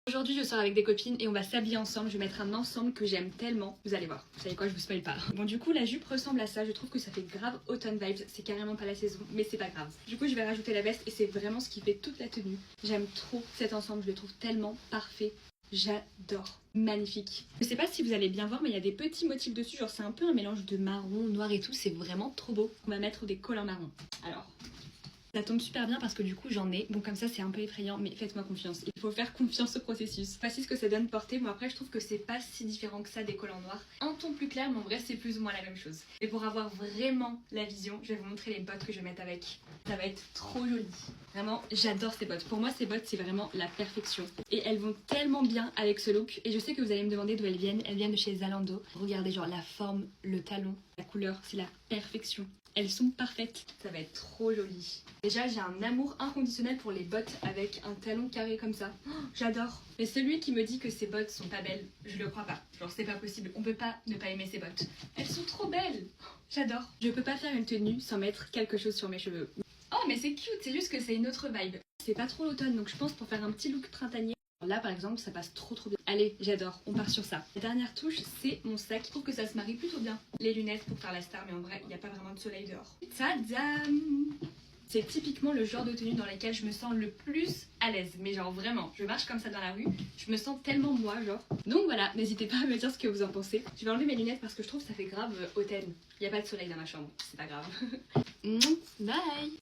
Aujourd'hui je sors avec des copines et on va s'habiller ensemble, je vais mettre un ensemble que j'aime tellement, vous allez voir, vous savez quoi, je vous spoil pas. Bon du coup la jupe ressemble à ça, je trouve que ça fait grave automne vibes, c'est carrément pas la saison mais c'est pas grave. Du coup je vais rajouter la veste et c'est vraiment ce qui fait toute la tenue. J'aime trop cet ensemble, je le trouve tellement parfait. J'adore, magnifique. Je sais pas si vous allez bien voir mais il y a des petits motifs dessus, genre c'est un peu un mélange de marron, noir et tout, c'est vraiment trop beau. On va mettre des collants marron. Alors, ça tombe super bien parce que du coup j'en ai, bon comme ça c'est un peu effrayant mais faites-moi confiance, il faut faire confiance au processus. Voici ce que ça donne porter, bon après je trouve que c'est pas si différent que ça des collants noirs. Un ton plus clair mais en vrai c'est plus ou moins la même chose. Et pour avoir vraiment la vision, je vais vous montrer les bottes que je vais mettre avec. Ça va être trop joli. Vraiment j'adore ces bottes, pour moi ces bottes c'est vraiment la perfection. Et elles vont tellement bien avec ce look et je sais que vous allez me demander d'où elles viennent de chez Zalando. Regardez genre la forme, le talon, la couleur, c'est la perfection. Elles sont parfaites, ça va être trop joli. Déjà j'ai un amour inconditionnel pour les bottes avec un talon carré comme ça. Oh, j'adore. Mais celui qui me dit que ces bottes sont pas belles, je le crois pas. Genre c'est pas possible, on peut pas ne pas aimer ces bottes. Elles sont trop belles. Oh, j'adore. Je peux pas faire une tenue sans mettre quelque chose sur mes cheveux. Oh mais c'est cute, c'est juste que c'est une autre vibe. C'est pas trop l'automne donc je pense pour faire un petit look printanier. Là par exemple ça passe trop bien. Allez j'adore, on part sur ça. La dernière touche c'est mon sac, je trouve que ça se marie plutôt bien. Les lunettes pour faire la star mais en vrai il n'y a pas vraiment de soleil dehors. Tadam! C'est typiquement le genre de tenue dans lesquelles je me sens le plus à l'aise. Mais genre vraiment, je marche comme ça dans la rue, je me sens tellement moi genre. Donc voilà, n'hésitez pas à me dire ce que vous en pensez. Je vais enlever mes lunettes parce que je trouve que ça fait grave automne. Il n'y a pas de soleil dans ma chambre, c'est pas grave. Bye!